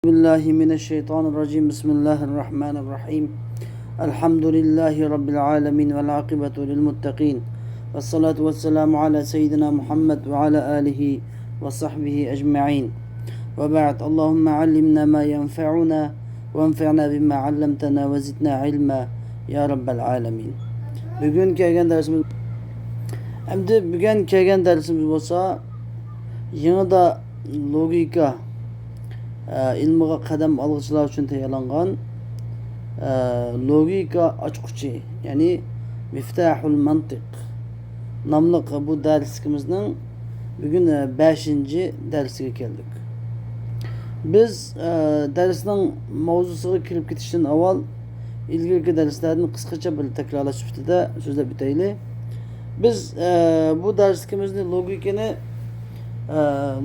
بالله من الشيطان الرجيم بسم الله الرحمن الرحيم الحمد لله رب العالمين والعاقبة للمتقين والصلاة والسلام على سيدنا محمد وعلى آله وصحبه أجمعين وبعد اللهم علمنا ما ينفعنا وانفعنا بما علمتنا وزدنا علما يا رب العالمين. Bugün kelgan dersimiz bo'lsa yanada logika ilmiga qadam olg'uchilar uchun tayyorlangan logika ochquchi ya'ni miftahul mantiq nomli bu darsimizning bugun 5-darsiga keldik. Biz darsning mavzusiga kirib ketishdan avval ilgirki darslarni qisqacha bir takrorlash sifatida so'zlab o'taylik. Biz bu darsimizda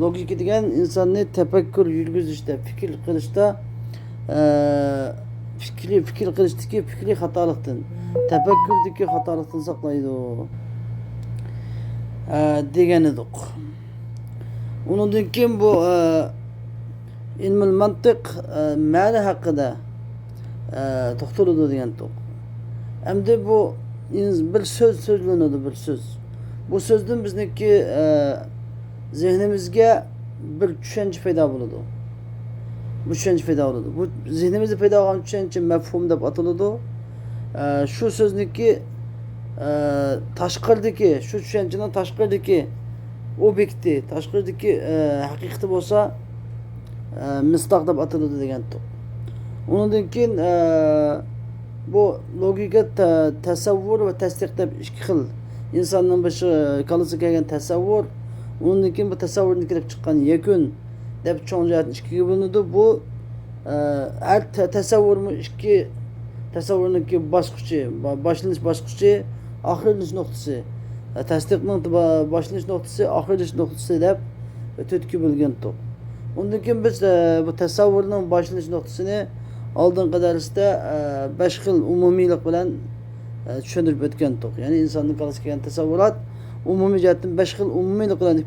logika degan insonni tafakkur yurgizishda, fikr qilishda fikr qilishdagi fikriy xatolikdan, tafakkurdagi xatolikdan saqlaydi degan edik. Undan keyin bu ilmul mantiq ma'na haqida to'xtaladi degan to'q. Endi bu bir söz so'zlanadi, bir söz. Bu so'zdan bizniki zihnimizga bir tushuncha paydo bo'ladi. Bu tushuncha paydo bo'ladi. Bu zihnimizda paydo bo'lgan tushuncha mafhum deb ataladi. Shu so'zniki tashqiridagi, shu tushunchaning tashqiridagi obyekti, tashqiridagi haqiqati bo'lsa misdoq deb ataladi degan to'q. Undan keyin bu logika tasavvur va tasdiq deb ikki xil insonning bashi kalasiga kelgan tasavvur, undan keyin bu tasavvurdan kelib chiqqan yakun deb cho'ng jihatni ikkiga bo'linadi. Bu har tasavvurmi ikki tasavvurniki bosqichi, boshlanish bosqichi, oxirlanish nuqtasi, tasdiqning boshlanish nuqtasi, oxirlanish nuqtasi deb to'rtga bo'lgan to'q. Undan keyin biz bu tasavvurning boshlanish nuqtasini oldingi darsda 5 xil umumiylik bilan tushuntirib o'tgan to'q. Ya'ni insonning kalasiga kelgan tasavvurat umumiy jihatdan 5 xil umumiylik bilan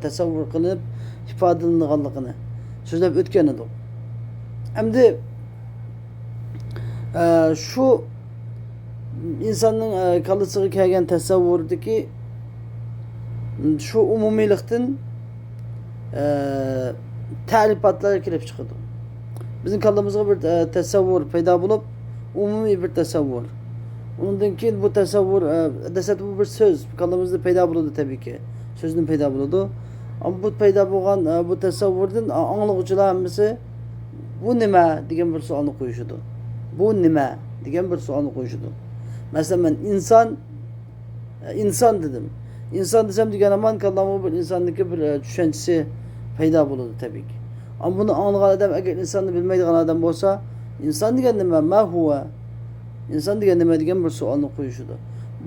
tasavvur qilinib ifodalanganligini so'zlab o'tgan edik. Endi shu insonning kalasiga kelgan tasavvurdagi shu umumiylikdan ta'rifotlar kelib chiqadi. Bizning kallamizga bir tasavvur paydo bo'lib, umumiy bir tasavvur. Undan keyin bu tasavvur dastlab bu bir so'z kallamizda paydo bo'ladi tabii ki. So'zning paydo bo'ladi. Ammo bu paydo bo'lgan bu tasavvurdan anglovchilar hammasi bu nima degan bir savolni qo'yishadi. Bu nima degan bir savolni qo'yishadi. Masalan, men inson dedim. İnson desem degan aman kallamga bir insonniki bir tushunchasi paydo bo'ladi tabii ki. Ama bunu anlayan adam eğer insanı bilmeydiğin adam olsa insan degan nima ma huwa insan degan nima degan bir savolni qo'yishadi.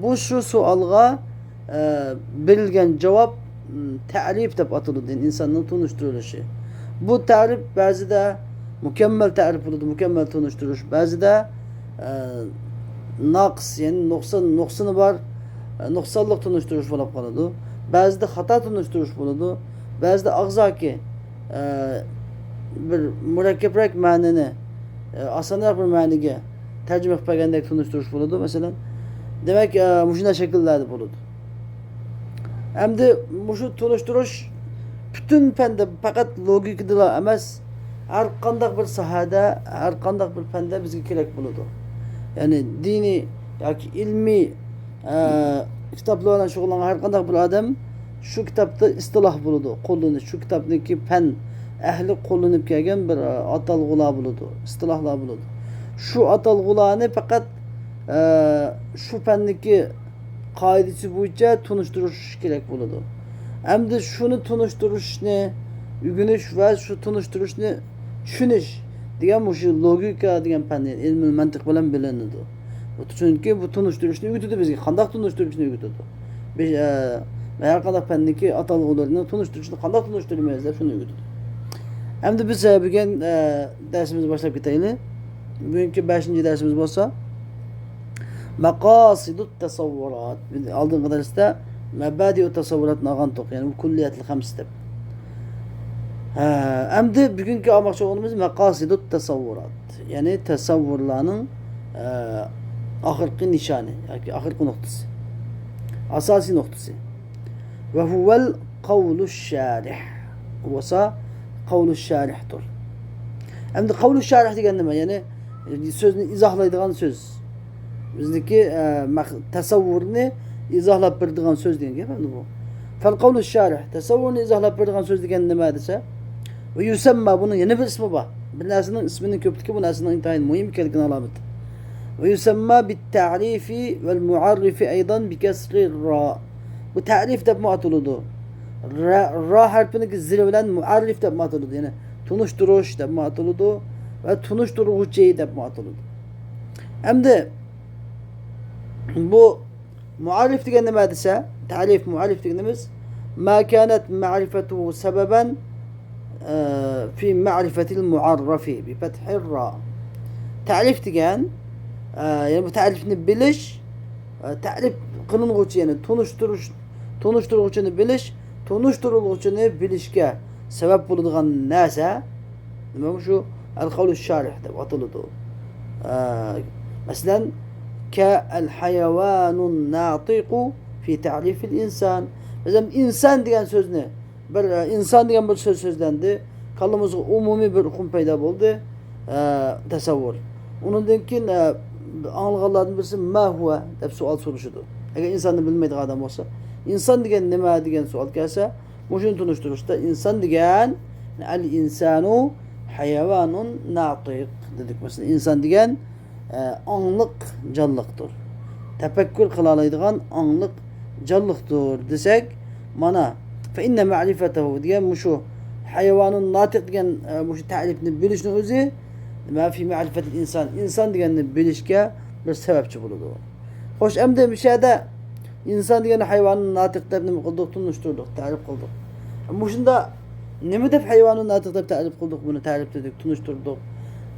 Bu shu savolga berilgan javob ta'rif deb ataladi, insonning tunishtirilishi. Bu ta'rif ba'zida mukammal ta'rif bo'ladi, mukammal tunishtirish, ba'zida naqs, ya'ni nuqsoni bor, nuqsonliq tunishtirish bo'lib qoladi. Ba'zida xato tunishtirish bo'ladi, ba'zida og'zaki bir murakkabroq ma'noni osonroq bir ma'niga tarjima qilib bergandek tunishtirish bo'ladi. Masalan, demak, shunday shakllarda bo'ladi. Endi shu tunishtirish butun fanda faqat logikada emas, har qanday bir sohada, har qanday bir fanda bizga kerak bo'ladi. Ya'ni diniy yoki ilmiy kitoblar bilan shug'ullangan har qanday bir odam shu kitobda istiloh bo'ladi, qo'llanish, shu kitobniki fan ahli qo'llanib kelgan bir atalg'ular bo'ladi, istilohlar bo'ladi. Shu atalg'ularni faqat shu fanniki qoidasi bo'yicha tunishtirish kerak bo'ladi. Endi shuni tunishtirishni o'rganish va shu tunishtirishni tushunish degan shu logika degan fan, ilmul mantiq bilan bilinadi. Chunki bu tunishtirishni o'rgatadi bizga, qanday tunishtirishni o'rgatadi. Har qanday fanniki atalg'ularni tunishtirishni qanday tunishtirmaymiz deb shuni o'rgatadi. Endi biz bugun darsimizni boshlab ketaylik. Bugungi 5-darsimiz bo'lsa maqasidut tasavvurat. Oldingi darsda mabadi'ut tasavvuratni olgan to'q, ya'ni kulliyatli 5 deb. Endi bugungi olmoqchi bo'lganimiz maqasidut tasavvurat. Ya'ni tasavvurlarning oxirgi nishoni yoki oxirgi nuqtasi. Asosiy nuqtasi. Ve huvel kavlu şarih. Bo'lsa qavlu sharihdir. Endi qavlu sharih degan nima? Ya'ni so'zni izohlaydigan so'z. Bizniki tasavvurni izohlab beradigan so'z degan gap endi bu. Fal qavlu sharih tasavvurni izohlab beradigan so'z degan nima desa? Ve yusamma bunun yeni bir ismi var. Bir narsenin isminin köpteki bu narsenin intihayin muhim kelgin alamet. Ve yusamma bit ta'rifi vel muarrifi aydan bi kesri ra. Bu ta'rif de muatuludu. Ra harfini zil bilen muarrif de muatuludu. Yani tunuşturuş de muatuludu ve tunuşturucu de muatuludu. Hem de bu muarrif diyen ne dese, ta'rif muarrif diyenimiz ma kanet ma'rifetuhu sebeben في معرفة المعرف بفتح الراء تعريف تجان يعني تعرفني بلش تعرف قانون غوتش يعني تونشتروشني بلش تونشتروشني بلشكا سبب بولدغان ناسا ما شو القول الشارح ده وطلده مثلا كالحيوان الناطق في تعريف الإنسان مثلا إنسان ديان سوزني bir insan degan bir so'z so'zlandi. Qalbimizga umumiy bir hukm paydo bo'ldi. Tasavvur. Undan keyin anglaganlardan birisi ma huwa deb savol so'rashdi. Agar insonni bilmaydigan odam bo'lsa, inson degan nima degan savol kelsa, shuni tunishtirishda inson degan al insanu hayvanun natiq dedik. Mesela inson degan angliq jonliqdir. Tafakkur qila oladigan angliq jonliqdir desak, mana فإن معرفته ديان مشو حيوان ناطق ديان مش تعرف نبلش نوزي ما في معرفة الإنسان إنسان ديان نبلش كا بالسبب شبله دو خوش أمده مش هذا إنسان ديان حيوان ناطق تبني مقدر تنشتردق تعرف قدر مش ده نمده في حيوان ناطق تب تعرف قدر بنا تعرف تدك تنشتردق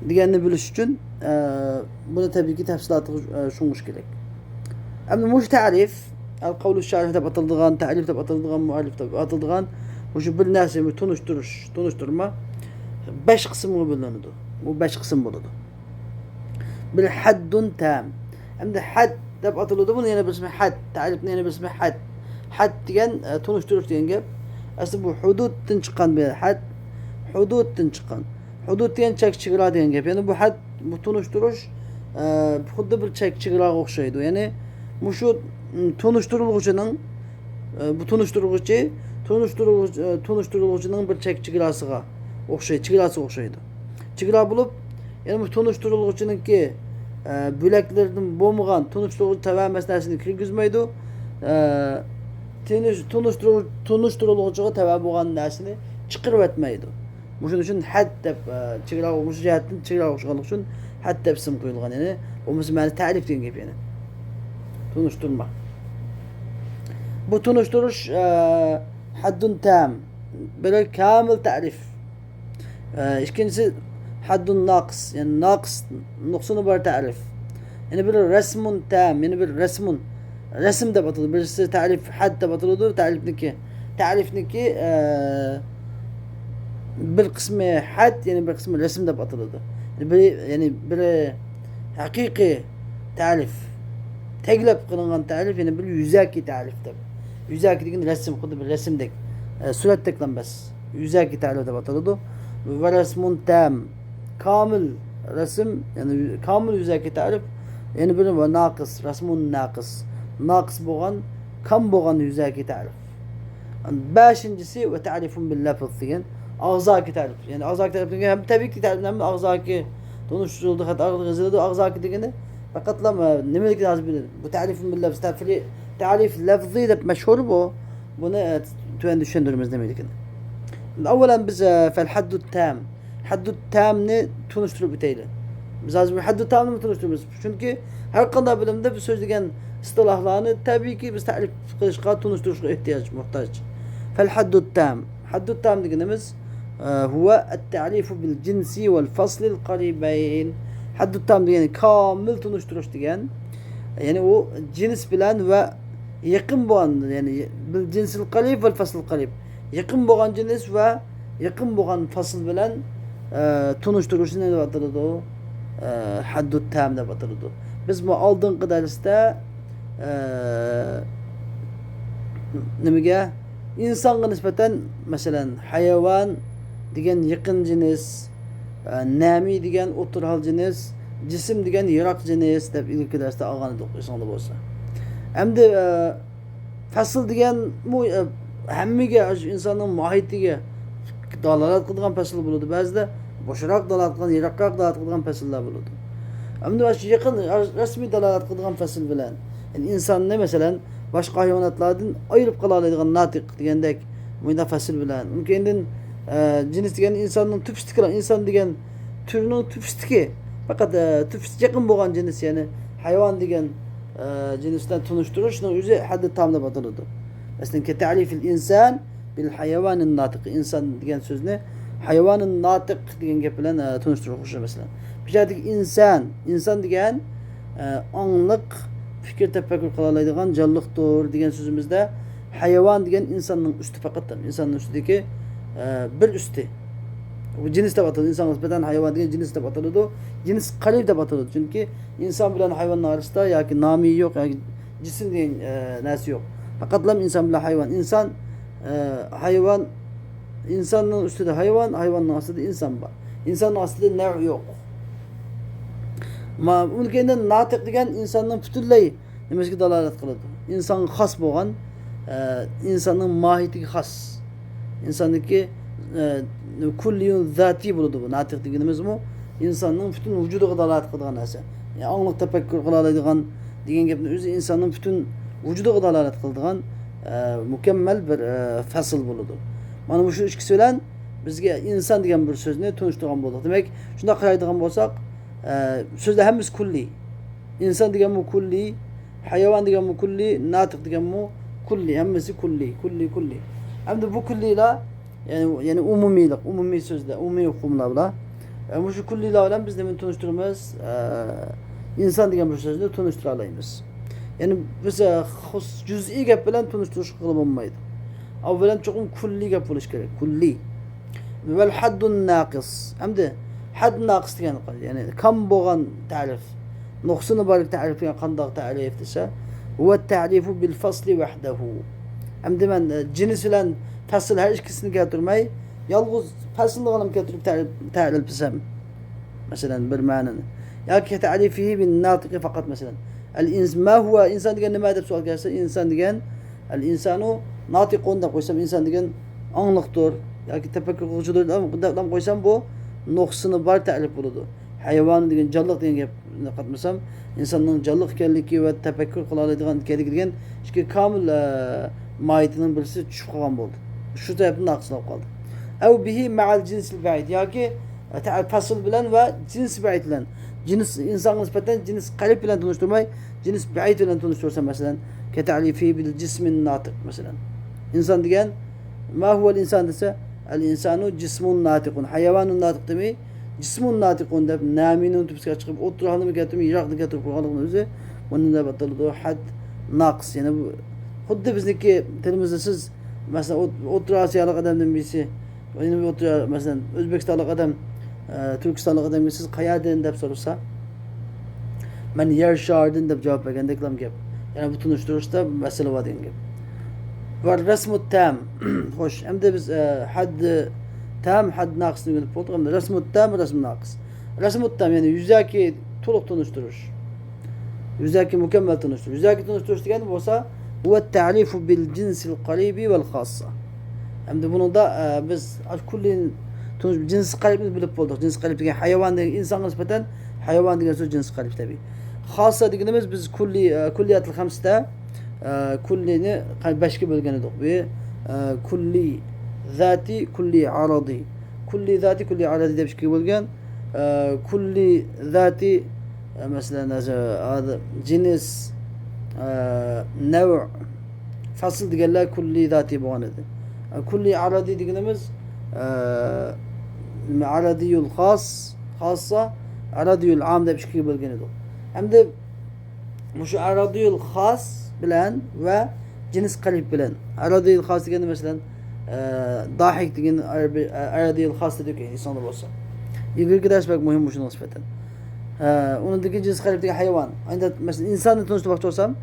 ديان نبلش جن بنا تبي كي تفصيلات شو مشكلة أما مش تعرف القول الشارح تبقى تلدغان تعريف تبقى تلدغان مؤلف تبقى تلدغان وش بالناس اللي تونشترما باش قسم وبلندو وباش قسم بلدو بالحد تام عند حد تبقى تلدو من هنا باسم حد تعرفني هنا باسم حد تيجان تونشترش تيجان اسمه حدود تنشقان بها حد حدود تنشقان حدود تيجان شك شغلا تيجان يعني bu حد تونشترش بخد بالشك شغلا وخشيدو يعني مشو tunuşturulğucunun bu tunuşturulğucunun bir çigirasıga çigirası okşaydı. Çigira bulup yani bu tunuşturulğucunun ki büleklerinin boğmagan tunuşturulğucu tavam mesnesini kirgizmeydi. Tunuşturulğucuga tavam boğan nesini çıkırıp etmeydi. Muşun için had dep çigira olmuş cihetten çigira okşaganlık için had dep isim koyulgan yani o mesela tarif deyen gibi yani. Tunuşturma. Bu tunuşturuş haddun tam. Böyle kamil tarif. İkincisi haddun naqs. Yani naqs nuksunu bir tarif. Yani bir resmun tam. Yani bir resim de batıldı. Birisi tarif had de batıldı. Tarifniki bir kısmı had yani bir kısmı resim de batıldı. Yani bir hakiki tarif. Teglep kılınan tarif yani bir yüzaki tariftir. Yüzaki dediğin resim kudu bir resimdek. Suret teklenmez. Yüzaki tarif de batılıdı. Ve resmun tam. Kamil resim yani kamil yüzaki tarif yani bir ve nakıs. Resmun nakıs. Nakıs boğan kam boğan yüzaki tarif. Beşincisi ve tarifun bil lafız diyen ağzaki tarif. Yani ağzaki tarif diyen hem tabii ki tarif hem ağzaki donuşturuldu hatta ağzaki ağzaki diyeni فقط لما نملك لازم bu tarifin bil lafz tarif lafzi de meşhur bu bunu düşündürmemiz demedik. Evvelen biz fel haddut tam ne tunuşturup biteyle. Biz lazım haddut tam mı tunuşturmamız? Çünkü her kadar bölümde bir söz degen istilahlarını tabii ki biz tarif kılışka tunuşturuşa muhtaç. Fel haddut tam degenimiz huwa at-ta'rifu bil cinsi vel fasl al qaribayn. Haddut tam yani kamil tunuşturuş diyen yani o cins bilen ve yakın boğan yani bil cinsil qarib vel fasl qarib yakın boğan cins ve yaqin bo'lgan fasl bilan tunishtirishni nima deb ataladi? Haddut tam deb ataladi. Biz bu oldingi darsda nimaga insonga nisbatan masalan hayvon degan yaqin jins, nami degan o'tirhal jins, jism degan yiroq jins deb ilk darsda olgan edik esingda bo'lsa. Endi fasl degan hammaga insonning mohiyatiga dalolat qilgan fasl bo'ladi. Ba'zida boshroq dalolat qilgan, yiroqroq dalolat qilgan fasllar bo'ladi. Endi shu yaqin rasmiy dalolat qilgan fasl bilan insonni masalan boshqa hayvonotlardan ayirib qola oladigan natiq degandek bunda fasl bilan mumkin jins degan insonning tupstiki, inson degan turning tupstiki faqat tupst yaqin bo'lgan jins, ya'ni hayvon degan jinsdan tunishtirishning o'zi haddi tam deb ataladi. Masalan, ki ta'rifil inson bil hayvonin natiq, inson degan so'zni hayvonin natiq degan gap bilan tunishtirish masalan. Bizdagi inson degan ongliq fikr tafakkur qila oladigan jonliqdir degan so'zimizda hayvon degan insonning usti faqat insonning ustidagi bir usti. Bu cins deb ataladi. İnsan nisbatan hayvon degan cins deb ataladi. Cins qarib deb ataladi. Chunki inson bilan hayvonning orasida yoki nomi yo'q, yoki jism degan narsa yo'q. Faqatlam inson bilan hayvon. Hayvon insonning ustida hayvon, hayvonning ostida inson bor. İnsanning ostida nav yo'q. Mumkin natiq degan insonning butunlay nimasiga dalolat qiladi. İnsonga xos bo'lgan, insonning mohiyatiga xos. İnsonniki kulliyun zati bo'ladi bu. Natiq deganimiz bu insonning butun vujudiga dalolat qiladigan narsa. Yani angliq tafakkur qila oladigan degan gapni o'zi insonning butun vujudiga dalolat qiladigan mukammal bir fasl bo'ladi. Mana bu shu ikkisi bilan bizga inson degan bir so'zni tunishtirgan bo'ldik. Demak, shunda qaraydigan bo'lsak, so'zlar hammasi kulli. İnson degan bu kulli, hayvon degan bu kulli, natiq degan bu kulli, hammasi kulli. Endi bu kullilar yani umumiylik, umumiy so'zlar, umumiy hukmlar bilan. Bu shu kullilar bilan biz nima tunishtiramiz? İnson degan bir so'zni tunishtira olamiz. Yani biz juz'iy gap bilan tunishtirish qilib bo'lmaydi. Avvalan cho'qim kulli gap bo'lish kerak. Kulli. Vel haddun naqis. Endi had naqis degan yani kam bo'lgan ta'rif. Nuqsini bor ta'rifiga qanday ta'rif desa, huwa ta'rifu bil fasli wahdahu. Endi men cins bilan fasl har ikkisini keltirmay, yolg'iz faslni g'alam keltirib ta'rif qilsam, masalan bir ma'noni. Yoki ta'rifihi bin natiqi faqat masalan. Ma huwa inson degan nima deb savol kelsa, inson degan insonu natiqun deb qo'ysam, inson degan angliqdir yoki tafakkur qiluvchidir deb qo'ysam, bu nuqsini bor ta'rif bo'ladi. Hayvon degan jonliq degan gapni qatmasam, insonning jonliq ekanligi va tafakkur qila oladigan ekanligi degan ikki komil mohiyatining birisi tushib qolgan bo'ldi. Shu tarafdan naqslab qoldi. Aw bihi ma'al jinsil ba'id yoki fasl bilan va jins ba'id bilan. Cins insonga nisbatan cins qarib bilan tunishtirmay, cins ba'id bilan tunishtirsa masalan, ka ta'rifi bil jismin natiq masalan. İnson degan ma huwa al-inson desa, al-insanu jismun natiqun, hayvonun natiq demay, jismun natiqun deb naminin tubsiga chiqib o'tirganini keltirib, yiroqni keltirib qo'yganligini o'zi buni deb ataladi had naqs. Yani bu xuddi bizniki tilimizda siz masalan o'rta Osiyolik odamdan birisi, yana o'rta masalan O'zbekistonlik odam, Turkistonlik odamga siz qayerdan deb so'rasa, men yer sharidan deb javob bergandek gap. Yani bu tunishtirishda masala bor degan gap. Va rasmut tam. Xo'sh, endi biz had tam, had naqsni bilib bo'ldik. Endi rasmut tam, rasm naqs. Rasmut tam yani yuzaki to'liq tunishtirish. Yuzaki mukammal tunishtirish. Yuzaki tunishtirish degani bo'lsa, huwa ta'rifu bil jinsil qaribi vel xassa. Endi buni da biz kulli jins qaribni bilib bo'ldik. Jins qarib degan hayvon degan insonga nisbatan hayvon degan so'z jins qarib tabii. Xassa deganimiz biz kulliyatul xamsda kullini 5ga bo'lgan edik. Bu kulli zati, kulli aradi. Kulli zati, kulli aradi deb ikkiga bo'lgan. Kulli zati masalan hada jins nav' fasl deganlar kulli zati bo'lgan edi. Kulli aradi deganimiz aradiyul xassa, aradiyul am deb ikkiga bo'lgan edi. Endi shu aradiyul xos bilan va jins qarib bilan. Aradiyul xos degani masalan Dahik degan Arabiyal xos dedik insonda bo'lsa. Ilgirki ders bak muhim bu şuna nispeten. Unundaki cins kalipteki hayvan. Aynı mesela insanı tanıştırmak olsam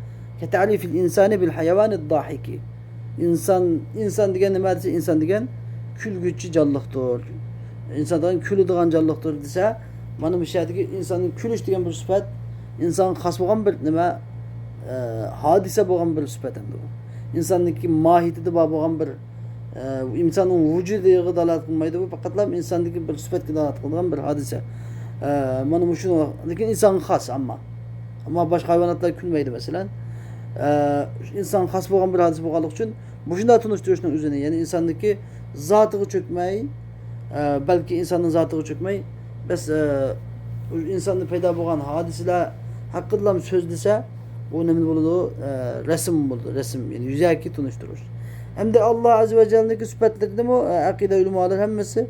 كتعريف الإنسان بالحيوان الضاحكي. İnsan degen nima dese insan degen külgüçü canlıktır. İnsandan külü degen canlıktır dese mana bu şerdeki insanın külüş degen bir sıfat insan has bolgan bir nima hadise bolgan bir sıfat endi bu. İnsandaki mahiyeti bar bolgan bir insanın vücudiga dalalat qilmaydi bu faqatlam insandagi bir sifatga dalalat qilgan bir hadise. Mana bu şunu lekin insan has ama başka hayvanatlar külmeydi mesela. İnsan has bolgan bir hadise bolganligi uchun bu şunda tunuşturuşning üzerine yani insandaki zatığı çökmeyi belki insanın zatığı çökmeyi bes insanın payda bolgan hadiseler hakkında söz dese bu nima bo'ladi resim bo'ladi resim yani yüzaki tunuşturuş. Hem de Allah Azze ve Celle'nin sıfatlarında mı akide ulemalar hemmesi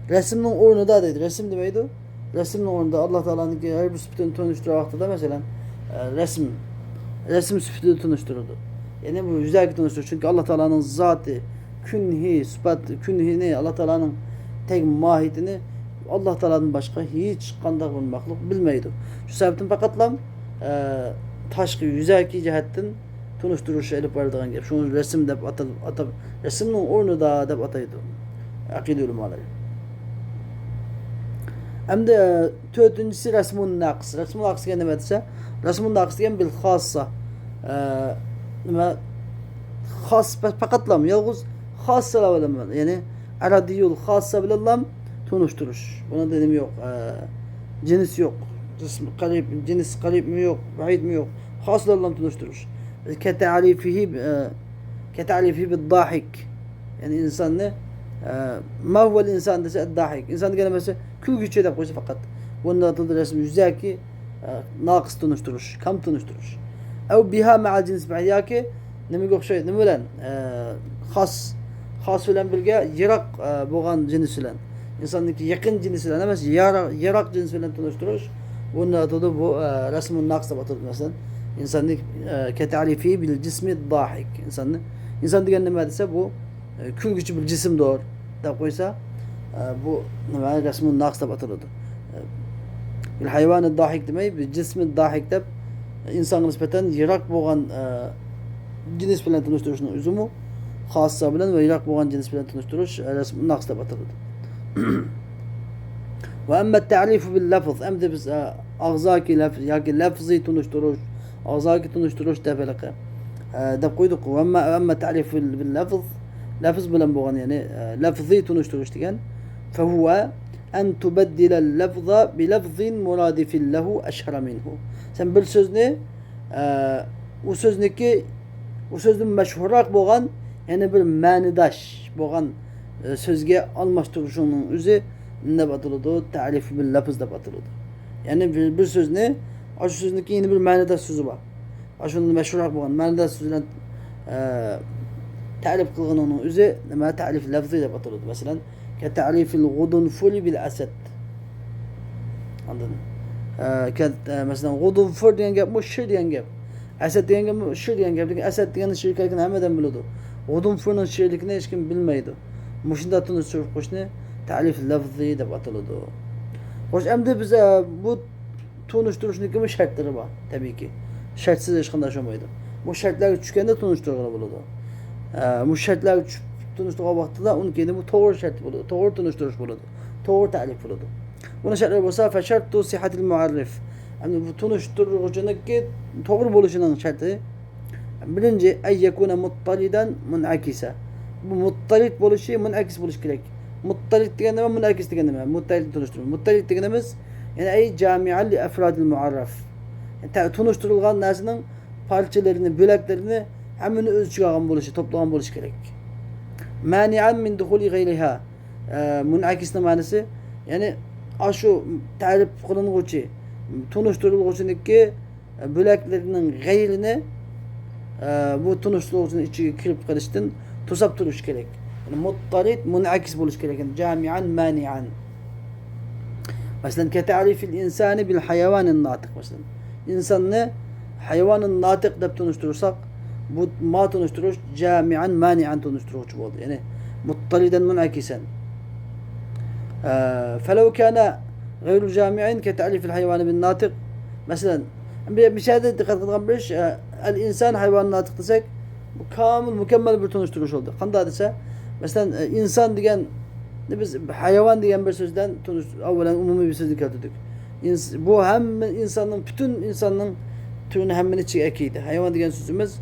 resimnin ornunda dedi. Resim demeydi. Resmin ornunda Allah Teala'nın her bir sıfatını tanıştıran vakti da mesela resim sıfatını tanıştırıldı. Yani bu yüzaki tanıştırır. Çünkü Allah Teala'nın zatı, künhi, sıfat, künhini, Allah Teala'nın tek mahiyetini Allah Teala'nın başka hiç kandak bir mahluk bilmeydi. Şu sebepten fakatlam taşkı yüzaki cihetten tunuşturuş elip vardıgan gap. Şunu resim dep atab resimnin ornu da dep ataydı. Akide ulemaları. Hem de dördüncüsü resmun naqs. Resmun naqs ne demekse? Resmun naqs diyen bil khassa. Nima khas fakatlam yalnız khassa bilen yani aradiyul khassa bilen tunuşturuş. Buna dedim yok. Cins yok. Cins karib mi yok, bahid mi yok. Khaslarla tunuşturuş. كتعريفه بالضاحك يعني insan ne ما هو الإنسان dese الضاحك insan gene mesela kül güçe de koysa fakat bunun adı resim yüzeki naqs tunuşturuş kam tunuşturuş ev biha ma'a cins ba'yaki nemi yok şey nemi bilen khas bilen bilge yirak boğan cins bilen insandaki yakın cins bilen emas yirak cins bilen tunuşturuş bunun adı bu resmin naqs da batır mesela İnsanlık ketarifi bil cismi dahik. İnsan diyen ne dese bu kül gücü bir cisim doğru. Da koysa bu ne resmin naqs da batırıldı. Bil hayvanı dahik demeyi bil cismi dahik de insan nispeten yirak boğan cins bilen tanıştırışının üzümü khassa bilen ve yirak boğan cins bilen tanıştırış resmin naqs da batırıldı. Ve emme ta'rifu bil lafz emde biz ağzaki lafz yani lafzi tanıştırış ağzaki tunuşturuş tefelaka. Da koyduk. Ama tarif bil lafz bilen boğan yani lafzi tunuşturuş diyen. Fehuve en tubeddile lafza bi lafzin muradifin lehu eşhara minhu. Sen bir söz ne? O sözün meşhurak boğan yani bir manidaş boğan sözge almasturuşunun üzü ne batılıdı? Tarif bil lafz da batılıdı. Yani bir söz ne? Aşı sözündeki yeni bir manidaş sözü var. Aşının meşhurak boğan manidaş sözüyle tarif kılgın onun üzü nema tarif lafzıyla batılıdı. Mesela كتعريف الغضنفل بالأسد. Anladın? Mesela غضنفل diyen gap mı şir diyen gap. Ased diyen gap mı şir diyen gap. Ased diyen şirketini hemeden biliyordu. غضنفل'ın şirketini hiç kim bilmeydi. Muşinda tunusur koşne tarif lafzıyla batılıdı. Hoş emde bize bu tunuşturuşun kimi şartları var tabii ki. Şartsız hiç kandaş olmaydı. Bu şartlar üçgende tunuşturulur buludu. Bu şartlar tunuştuğa vaxtida onun kendi bu doğru şart buludu. Doğru tunuşturuş buludu. Doğru tarif buludu. Buna şartlar olsa fe şartu sihatil muarrif. Yani bu tunuşturucunun ki doğru buluşunun şartı birinci ey yekune muttaliden munakisa. Bu muttalit buluşu munakis buluş gerek. Muttalit diye munakis diye muttalit tunuşturur. Muttalit diye'miz yani ey cami'an li efradil muarraf. Yani tunuşturulgan narsının parçalarını, böleklerini hemen ölçügen buluşu, toplagan buluş gerek. Mani'an min duhuli gayriha. Munakis manası yani aşu tarif kılınğıcı, tunuşturulğıcındaki böleklerinin gayrine bu tunuşturulğıcının içine kirip karıştın tusap duruş gerek. Yani muttalit, munakis buluş gerek. Yani cami'an, mani'an. Mesela ketarifil insani bil hayvanın natık mesela. İnsan ne? Hayvanın natık da tunuşturursak bu ma tunuşturuş cami'an mani'an tunuşturuş oldu. Yani مضطردا منعكسا. فلو كان غير جامع كتعريف الحيوان بالناطق مثلا بشهادة قد قبلش الإنسان حيوان ناطق desek kamil mükemmel bir tunuşturuş oldu. Kanda dese mesela insan diyen biz hayvan diyen bir sözden evvelen umumi bir söz dikkat ettik. Bu hem insanın bütün insanın türünü hemen içi ekiydi. Hayvan diyen sözümüz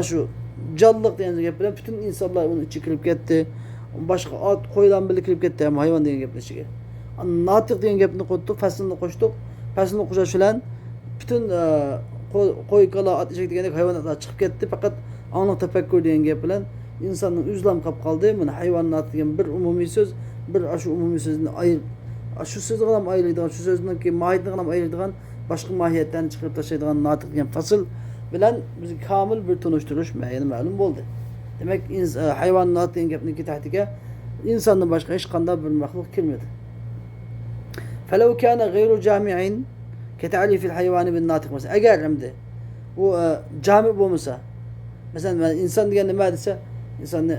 şu canlılık diyen yapılan bütün insanlar onu içi kırıp gitti. Başka at koyulan birlik kırıp gitti ama hayvan diyen yapılan şey. Natık diyen yapını koyduk, faslını koştuk. Faslını koşa şulan bütün koy kala at içecek diyen hayvanlar çıkıp gitti fakat anlık tefekkür diyen yapılan insanın üzlam kap kaldı. Yani hayvanat diyen bir umumi söz, bir aşı umumi sözünü ayır. Şu sözü kadar ayrıldığın, şu sözünün ki mahiyetini kadar ayrıldığın, başka mahiyetten çıkıp taşıdığın natık diyen fasıl bilen biz kamil bir tunuşturuş yani malum oldu. Demek hayvan natık diyen yapının ki tahtike insanın başka hiç kanda bir mahluk girmedi. فلو كان غير جامع كتعريف الحيوان بالناطق مثلا eğer emdi bu cami bu mesela insan diyen ne dese insan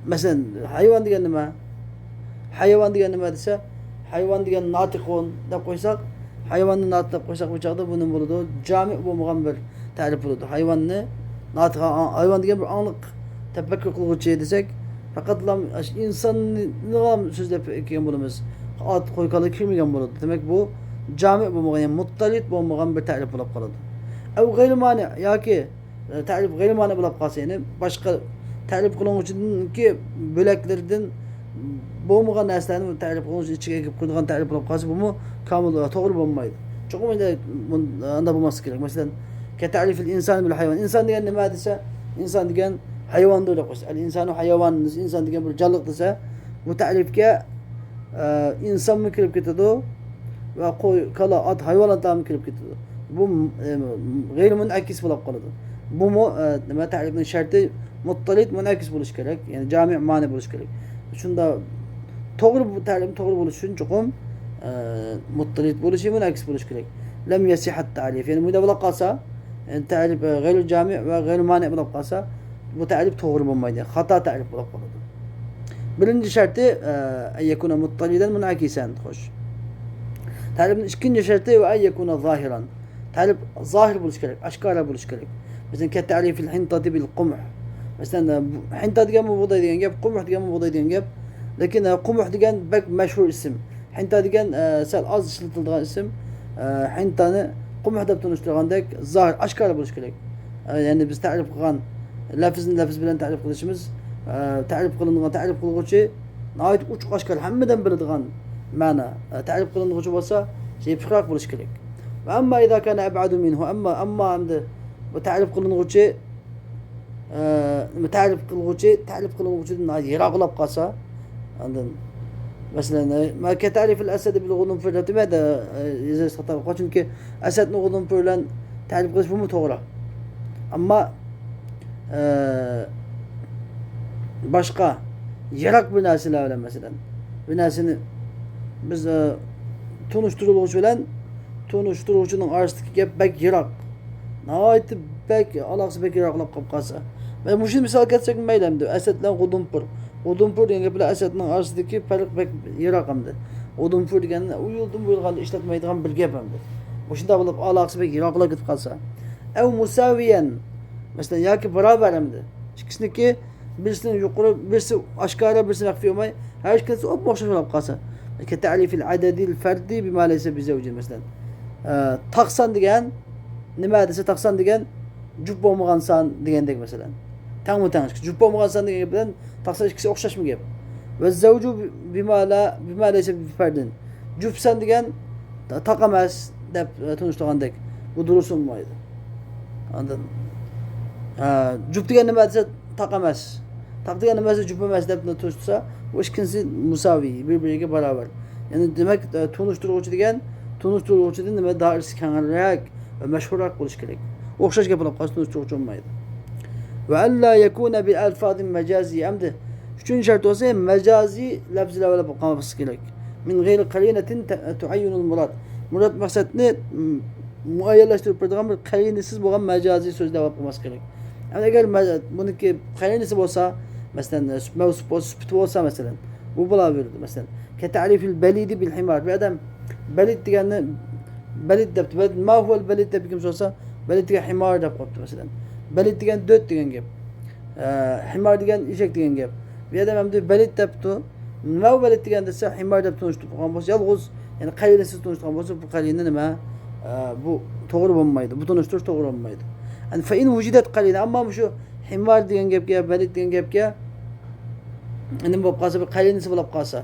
mesela hayvan diyen ne hayvan diyen ne dese hayvan diyen natikon da koysak hayvanın natık koysak bu çağda bunun bulunduğu cami bu mugamber tarif bulundu hayvanı natık hayvan diyen bir anlık tefekkür kılıcı desek fakat lam insanın sözde kim bulunmaz at koykalı kirmigen bulundu demek bu cami bu mugamber muttalit bu mugamber tarif bulup kaldı ev gayri mani ya ki tarif gayri mani bulup kalsa yani başka tarif kılın için ki böleklerden boğmagan neslerini tarif kılın için içine girip kurduğun tarif bulup kalsa bu mu kamil doğru bulunmaydı. Çok önemli anda bulması gerek. Mesela ketarifil insan bil hayvan. İnsan diyen ne dese insan diyen hayvan da öyle koysa. El insanu hayvanınız insan diyen bir canlılık dese bu tarifke insan mı kirip gidiyordu ve koy kala at hayvanat da mı kirip gidiyordu. Bu gayri münakis bulup kaldı. Bu mu ne tarifin şartı muttalit münakis buluş gerek. Yani cami mani buluş gerek. Şunda doğru bu talim doğru buluşun çokum muttalit buluşu münakis buluş gerek. Lem yasihat tarif. Yani müde bulakasa yani tarif gayri cami ve gayri mani bulakasa bu tarif doğru bulmaydı. Hata tarif bulup kaldı. Birinci şartı yekuna muttaliden münakisen hoş. Tarifin ikinci şartı ve yekuna zahiran. Tarif zahir buluş gerek. Aşkara buluş gerek. Mesela ke tarifil hintati bil qumh. Mesela hinta diyen bu buğday diyen gap, qumh diyen bu buğday diyen gap. Lakin qumh diyen bek meşhur isim. Hinta diyen sel az işletildiğin isim. Hintani qumh da tunuşturğandak zahir aşkara buluş gerek. Yani biz tarif kılan lafız bilen tarif kılışımız tarif kılındığın tarif kılgıcı ait uç aşkar hemmeden bildiğin mana tarif kılındığıcı olsa şey fikrak buluş gerek. Ve amma idâ kana eb'adu minhu amma amde bu tarif kılındığıcı tarif kılgıcıdan yırağılap kalsa anladın mesela ma ketarif el-esed bil-gudun fırlatı ve de yazı satar çünkü esed ne gudun fırlan tarif kılış bu mu doğru ama başka yarak binasıyla öyle mesela binasını biz tunuşturucu'nun arasındaki gep bek yarak nahayeti bek alaksı bek yaraklap kapkasa ve bu şimdi misal geçsek meylemdi esedle Udumpur diyen gepler esedle arasındaki fark bek yarakamdı Udumpur diyen uyuldum buyurgan işletmeydiğen bir gepemdi bu şimdi alıp alaksı bek yarakla git kalsa ev musaviyen mesela ya ki beraber emdi ikisindeki birisinin yukarı birisi aşkara birisini akfiyor may her ikisi o boşa şolap kalsa ki ta'rifil adedil ferdi bima leyse bizevci mesela taksan diyen nima dese taksan diyen cüb olmagan san degендek mesela tang mı tang cüb olmagan san degen bilen taksan ikisi okşaş mı gep ve zevcu bima leyse ferdin cüb san diyen takamaz dep tunuştugandek bu durursun maydı anladın cüb diyen nima dese takamaz tak diyen nima dese cüb olmaz dep tunuştursa bu ikisi musavi birbiriyle beraber yani demek tunuşturucu diyen tunuşturucu diyen nima daha iskanlarak ve meşhurak buluş gerek. Okşaş yapılıp kastınız çok olmaydı. Ve alla yekune bil elfazin mecazi amde. Üçüncü şart olsa mecazi lafzıyla böyle bakılması gerek. Min gayri karinetin tuayyunul murad. Murad maksat ne? Muayyerleştirip bir karinesiz boğan mecazi sözle bakılması gerek. Yani eğer bunun ki karinesi olsa Mesela süpütü olsa mesela. Bu bulabilirdi mesela. Ketarifil belidi bil himar. Bir adam belid diyenle belid depti. Belid ma huvel belid depi kimse olsa belid diyen himar dep koptu mesela. Belid diyen döt diyen gep. Himar diyen işek diyen gep. Bir adam hem de belid depti. Ma belid diyen dese himar dep tunuştu. Yalğız yani kalinesiz tunuştu. Bu kalinin ma bu doğru olmaydı. Bu tunuştur doğru olmaydı. Yani fe in vucidet kaline ama şu himar diyen gep ya belid diyen gep ya إن بقاسة بقليل نسبة بقاسة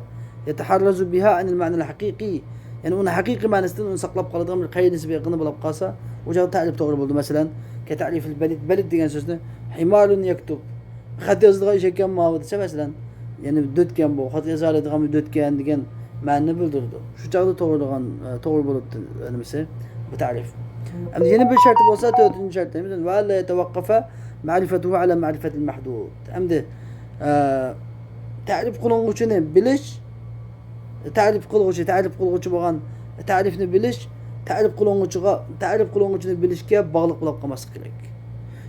يتحرز بها عن المعنى الحقيقي يعني أنا حقيقي ما نستن نسقلب قلد غمر قليل نسبة يقنب بقاسة وجاء تعريف تغرب مثلا كتعريف البلد بلد ديان سوسنا حمار يكتب خد يصدق شيء كم ما هو مثلا يعني دوت كم بو خد يزال غم دوت كان ديان ما نبل دردو شو جاء تغرب أنا مثلا بتعريف أما هنا بشرط بوسات شرط مثلا ولا يتوقف معرفته على معرفة المحدود أمده تعريف قلنغوچunu bilish ta'rif qilg'uchi bo'lgan ta'rifni bilish ta'rif qiling'uchini bilishga bog'liq bo'lib qolmasi kerak.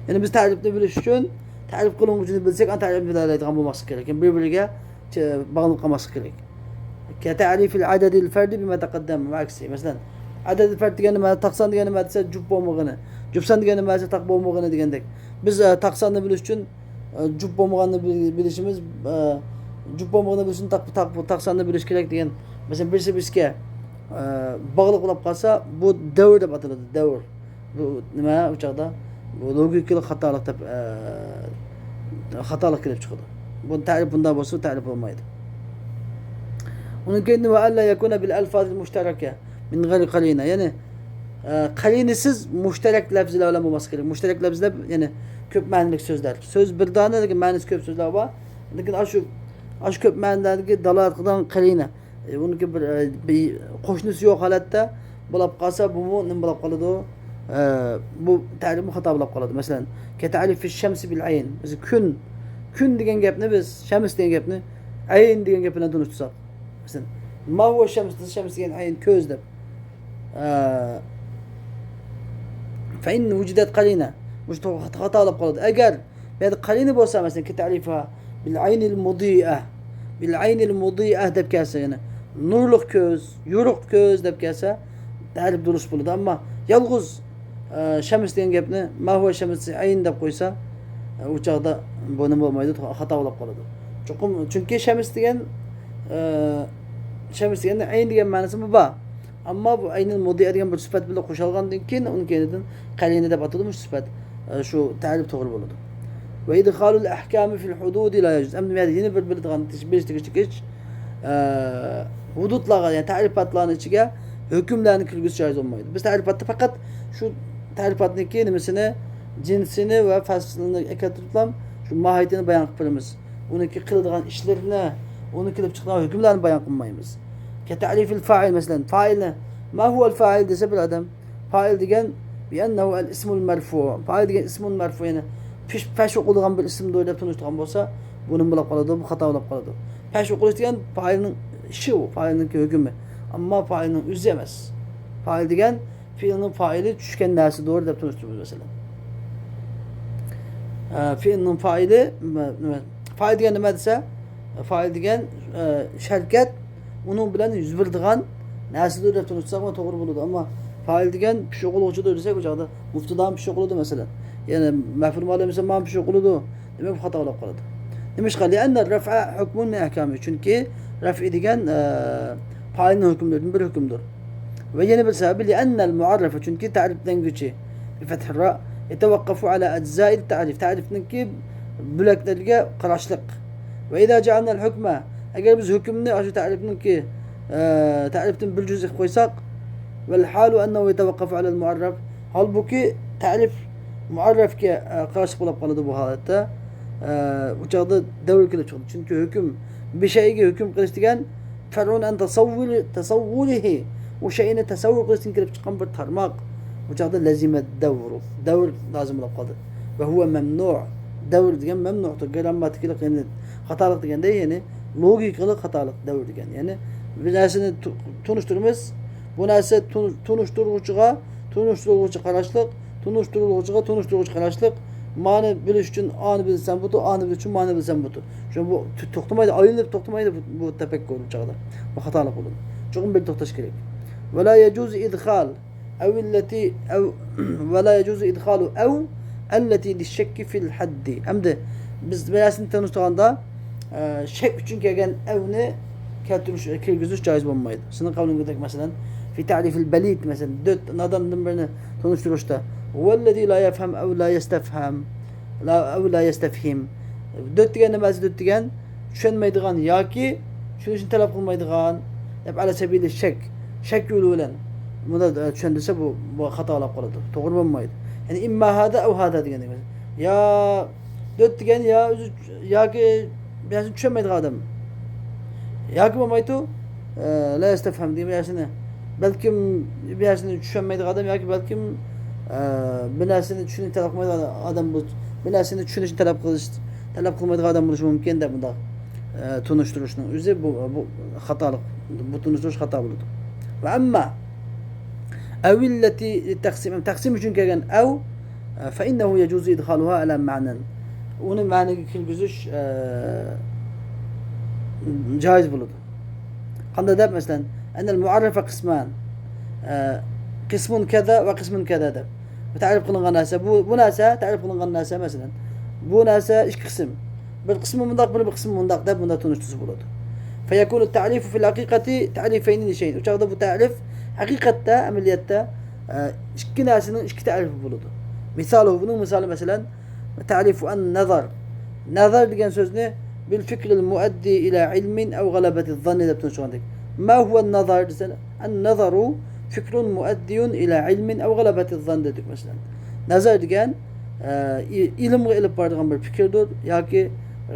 Ya'ni biz ta'rifni bilish uchun ta'rif qiling'uchini bilsak, an ta'rifni biladigan bo'lmasi kerak. Yani bir-biriga bog'liq qolmasi kerak. Ka ta'rifil adadil fardi bima taqaddam aksi. Masalan, adadil fard degani nima, taqson degani nima desa jub bo'lmag'ini, jubsan degani nima desa taq bo'lmag'ini degandek. Biz taqsonni bilish uchun jub bo'lmaganini bilishimiz jub bo'lmag'ini bilishni taqsonni bilish kerak degan. Masalan, birisi bizga bog'liq bo'lib qolsa, bu davr deb ataladi. Davr. Bu nima u chaqda? Bu logikalik xatolik kelib chiqadi. Bu ta'rif bunday bo'lsa, ta'rif bo'lmaydi. Onun kendi ve alla yakuna bil alfazil mushtaraka min gayri qarina. Yani qarinisiz mushtarak lafzlar bilan bo'lmasi kerak. Mushtarak lafzlar yani ko'p ma'noli so'zlar. So'z bir dona lekin ma'nosi ko'p so'zlar bor. Lekin shu ko'p ma'nolarga dalolat qilgan qarina. Uniki bir qo'shnisi yo'q holatda bo'lib qolsa, bu nima bo'lib qoladi? Bu ta'rif xato bo'lib qoladi. Masalan, ka ta'rif fi shamsi bil ayn. Biz kun degan gapni biz shams degan gapni ayn degan gap bilan tunishtirsak. Mesela ma huwa şems yani ayn köz deb. Fa in wujidat qalina. Mush xato olib qoladi. Agar bu qalina bo'lsa, masalan, ki ta'rifa bil aynil mudi'a. Bil aynil mudi'a deb kelsa, yani nurluq ko'z, yo'ruq ko'z deb kelsa, ta'rif durust bo'ladi. Ammo yolg'iz shams degan gapni ma huwa shams ayn deb qo'ysa, u chaqda bu nima bo'lmaydi, xato olib qoladi. Chunki shams degan shams deganda ayn degan ma'nosi bu bor. Ammo bu aynil mudi'a degan bir sifat bilan qo'shilgandan keyin uni keyindan qalina deb atadimu sifat shu ta'rif to'g'ri bo'ladi. Va idxolul ahkami fil hudud la yajuz. Endi men yana bir biladigan tish hududlarga, yani ta'rifatlarning ichiga hukmlarni kirgizish joiz bo'lmaydi. Biz ta'rifatda faqat shu ta'rifatniki nimasini, jinsini va faslini keltirib shu mohiyatini bayon qilib beramiz. Uniki qiladigan ishlarini, onu kelib chiqqan hukmlarni bayon qilmaymiz. Ka ta'rifil fa'il mesela, fa'ilni ma huwa al fa'il desa bir adam, fa'il degan bi annahu al ismul marfu'. Fa'il degan ismul marfu', yani pesh o'qilgan bir ism deb tunishtirgan bo'lsa, buni bilib qoladi, bu xato bo'lib qoladi. Pesh o'qilish degan fa'ilning ishi, u fa'ilning hukmi. Ammo fa'ilning o'zi emas. Fa'il degan fi'lning fa'ili tushgan narsa doğru deb tunishtiramiz mesela. Fi'lning fa'ili fa'il degan nima desa, fa'il degan sharkat uning bilan yuz beradigan narsadir deb tushunsak to'g'ri bo'ladi. Ammo fa'il degan pish o'qiluvchidir desak, u joqda muftidan pish o'qiladi masalan. Ya'ni maf'ul bo'lmasa ham pish o'qiladi. Demak, xato bo'lib qoladi. Nimish qali anna raf'a hukmun min ahkami. Chunki raf'i degan fa'ilning hukmlaridan bir hukmdir. Ve yana bir sababi li anna al mu'arrafa, chunki ta'riflanguvchi bi fath ra yatawaqqafu ala ajza'il ta'rif. Ta'rifniki bo'laklarga qarashliq. Ve idza ja'alna al hukma, agar biz hukmni shu ta'rifniki ta'rifdan bir juz' qo'ysak, vel halu annahu yatawaqqafu ala al mu'arraf, halbuki ta'rif mu'arrafga qarshi bo'lib qoladi bu holatda. Bu chaqda davr kelib chiqadi. Chunki hukm bir shayga hukm qilish degan far'un an tasawwurihi, o shayni tasavvur qilishdan kelib chiqqan bir tarmoq. Bu chaqda lazima davr lozim bo'lib qoldi. Va huwa mamnu'. Davr degan mamnu'dir. Grammatikalik, ya'ni xatolik deganda, ya'ni logikalik xatolik davr degan. Ya'ni bir narsani tunishtiramiz, bu narsa tunishtiruvchi qarashliq, tunishtiruvchi qarashliq, mani bilish uchun ani bilsam budu, ani bilish uchun mani bilsam budu. Şu bu to'xtamaydi, aylanib to'xtamaydi bu tafakkur bu chog'da. Bu xatolik bo'ladi. Chuqur bir to'xtash kerak. Va la yajuzu idkhal aw allati aw va la yajuzu idkhalu aw allati lish-shakki fil haddi. Hamda biz bilasini tanıştığanda şek uchun kelgan avni keltirish kirgizish joiz bo'lmaydi. Sizning qavlingizda masalan fi ta'rifil balid masalan dört nadandan birini tanıştırışda vallazi la yafham aw la yastafham la aw la yastafhim. Dört degan nimasi dört degan tushunmaydigan yoki tushunishni talab qilmaydigan deb ala sabili shak yo'li bilan buni tushundirsa bu xatolab qoladi. To'g'ri bo'lmaydi. Yani imma hada aw hada degan emas. Ya dört degan ya yoki biraz tushunmaydigan odam. Yoki bo'lmaydi la yastafham demayasini. Balkim birazini tushunmaydigan odam yoki balkim bir narsani tushunishni talab qilmaydigan odam bu bir narsani tushunishni talab qilmaydigan odam bo'lishi mumkin deb bunda tunishtirishning o'zi bu xatolik. Bu tunishtirish xato bo'ladi. Va amma awillati taqsim uchun kelgan aw fa innahu yajuzu idkhaluha ala ma'nan. Uni ma'naga kirgizish joiz bo'ladi. Qanday deb masalan anal mu'arrafa qisman qismun kaza va qismun kaza deb ta'rif qilingan narsa bu narsa ta'rif qilingan narsa masalan bu narsa ikki qism. Bir qismi bundaq, bir qismi bundaq deb bunda tunishtirsa bo'ladi. Fa yakunu at-ta'rifu fil haqiqati ta'rifayn li shayn. O'chaqda bu ta'rif haqiqatda amaliyotda ikki narsaning ikki ta'rifi bo'ladi. Misali buning misali masalan ta'rifu an-nazar. Nazar degan so'zni bil fikril muaddi ila ilmin aw ghalabati adh-dhanni deb tunishtirdik. Ma huwa an-nazar? An-nazaru fikrun muaddiyun ila ilmin aw ghalabati adh-dhanni dedik masalan. Nazar degan ilmga ilib boradigan bir fikrdir yoki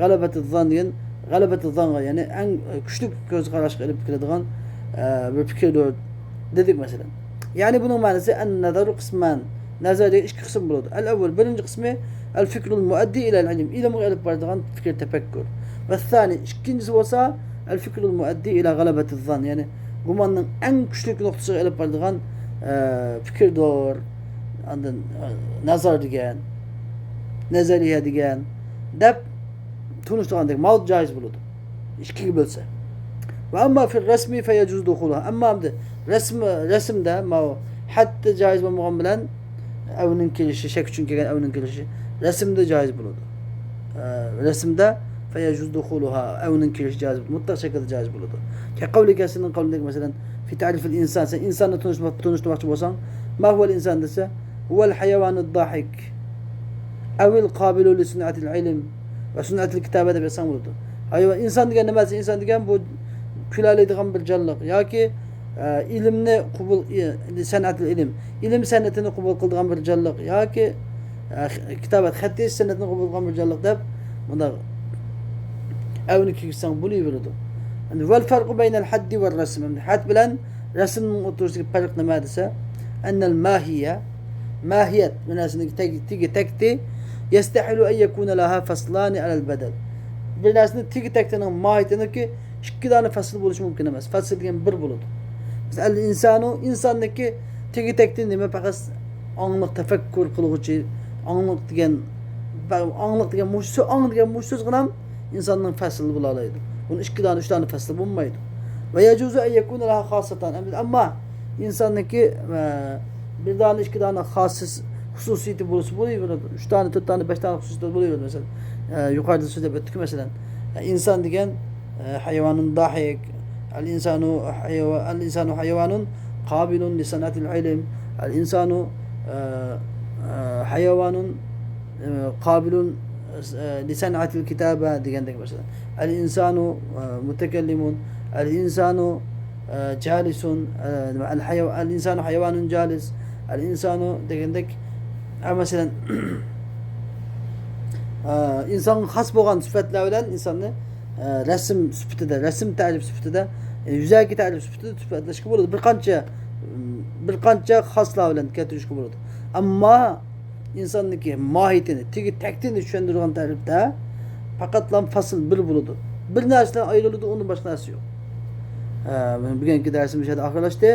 g'alabati adh-dhann degan g'alabati adh-dhannga ya'ni eng kuchli ko'z qarashga ilib keladigan bir fikrdir dedik masalan. Ya'ni buning ma'nosi an-nazaru qisman. Nazar degan ikki qism bo'ladi. Al-awwal birinchi qismi al-fikrul muaddi ila al-ilm. Ilmga ilib boradigan fikr tafakkur. Va thani ikkinchisi bo'lsa al-fikrul muaddi ila g'alabati adh-dhann. Ya'ni gumonning eng kuchli nuqtasiga ilib boradigan fikrdir. Ondan nazar degan nazariya degan deb tunishtirgandek mavzu joiz bo'ladi. Ikkiga bo'lsa. Va amma fi rasmi fa yajuz dukhuluha. Amma rasmda hatta joiz bo'lmagan bilan avning kelishi shak uchun kelgan avning kelishi rasmda joiz bo'ladi. Rasmda fa yajuz dukhuluha avning kelishi joiz bo'ladi. Mutlaq shaklda joiz bo'ladi. Ki qavlikasining qavlidagi masalan fi ta'rif al-insan sen insonni tunishtirmoqchi bo'lsang ma huwa al-insan desa huwa al-hayawanu ad-dahik aw al-qabilu li sun'ati al-ilm va sun'ati al-kitaba deb yozsang bo'ladi. Hayvon inson degan nimasi? Inson degan bu kulaydigan bir jonliq yoki ilmni qabul san'at al-ilm ilm san'atini qabul qiladigan bir jonliq yoki kitobat xatti san'atini qabul qilgan bir jonliq deb bunda avni kirsang bo'laveradi. Val farqu bayna al-hadd va ar-rasm. Hadd bilan rasmning o'rtasidagi farq nima desa annal mahiyat manasini tagi yastahilu an yakuna laha faslan ala al-badal. Bir narsani tigi taktining mahiyatiniki ikki dona fasl bo'lishi mumkin emas. Fasl degan bir bo'ladi. Misal insonniki tigi takti nima faqat onglik tafakkur qiluvchi onglik degan mush so'z ham insonning fasli bo'la oladi. Buni ikki dona uch dona fasli bo'lmaydi. Va yajuzu an yakuna laha xosatan. Ammo insonniki bir dona ikki dona xususiyati bo'lsa bo'laveradi. 3 dona 4 dona 5 dona xususiyati bo'laveradi masalan. Yuqorida so'zlab o'tdik masalan. İnsan degan hayvonun dahik, al-insanu hayvonun qabilun li sanatil ilm, al-insanu hayvonun qabilun li sanatil kitaba degandek masalan. Al-insanu mutakallimun, al-insanu jalisun, al-insanu hayvonun jalis, al-insanu degandek masalan inson xos bo'lgan sifatlar bilan insonni rasm sifatida, rasm ta'rif sifatida, yuzaki ta'rif sifatida sifatlashga bo'ladi. Bir qancha xoslar bilan keltirishga bo'ladi. Ammo insonniki mohiyatini, tigi taktini tushuntirgan ta'rifda faqatlam fasl bir bo'ladi. Bir narsadan ayriladi, undan boshqa narsa yo'q. Bugungi darsimiz hadi oxirlashdi.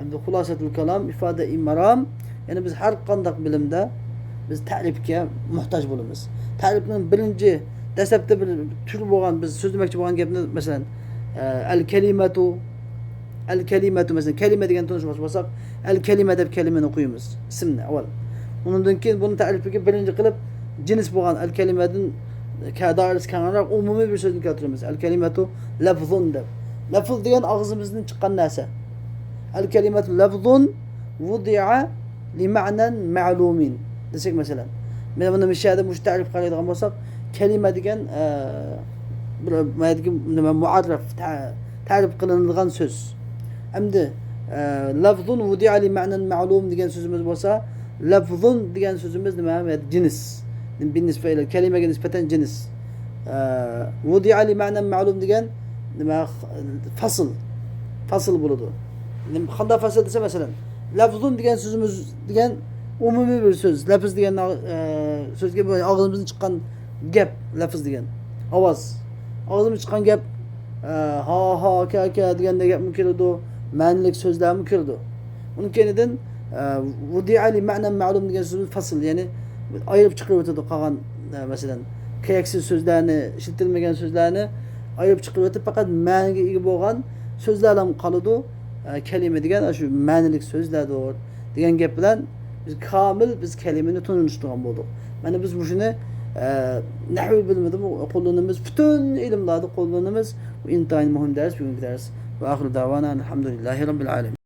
Endi xulosatul kalom ifoda maram, ya'ni biz har qanday bilimda biz ta'rifga muhtoj bo'lamiz. Ta'rifning birinchi dastlabda bir tur bo'lgan, biz so'zlamoqchi bo'lgan gapni masalan al kalimatu masalan kalima degan tunishmoqchi bo'lsak, al kalima deb kalimani o'qiymiz, ismni avval. Undan keyin buni ta'rifiga birinchi qilib jins bo'lgan al kalimadan doirasi kengroq umumiy bir so'zni keltiramiz. Al kalimatu lafzun deb. Lafz degan og'zimizdan chiqqan narsa. Al kalimatu lafzun wudi'a li ma'nan ma'lumin. Desak masalan. Men buni mishada mush ta'rif qiladigan bo'lsak, kalima degan nima mu'arraf ta'rif qilinadigan so'z. Endi lafzun wudi'a li ma'nan ma'lum degan so'zimiz bo'lsa, lafzun degan so'zimiz nima? Jins. بالنسبة إلى الكلمة نسبة جنس وضع لمعنى معلوم ديgan nima fasl bo'ladi. Qanday fasl desa masalan lafzun degan so'zimiz degan umumiy bir so'z. Lafz degan so'zga og'zimizdan chiqqan gap, lafz degan ovoz. Og'zimizdan chiqqan gap ha ka deganda gapmi keladi, ma'nilik so'zlarmi keladi. Uning keyinidan wudi'a li ma'na ma'lum degan so'z fasl, ya'ni ayırıp çıkıyor ötede kalan mesela kereksiz sözlerini, işitilmegen sözlerini ayırıp çıkıyor ötede fakat ma'niga ega bo'lgan sözler ham qoladi. Kelime degan şu ma'nilik sözler doğru degan gap bilan biz kamil biz kelimeni tunishtirgan bo'ldik. Mana biz shuni nahv bilmadim qo'llanamiz, butun ilmlarni qo'llanamiz. Bu intayin muhim ders, bugungi ders. Va oxir davana alhamdulillahi robbil alamin.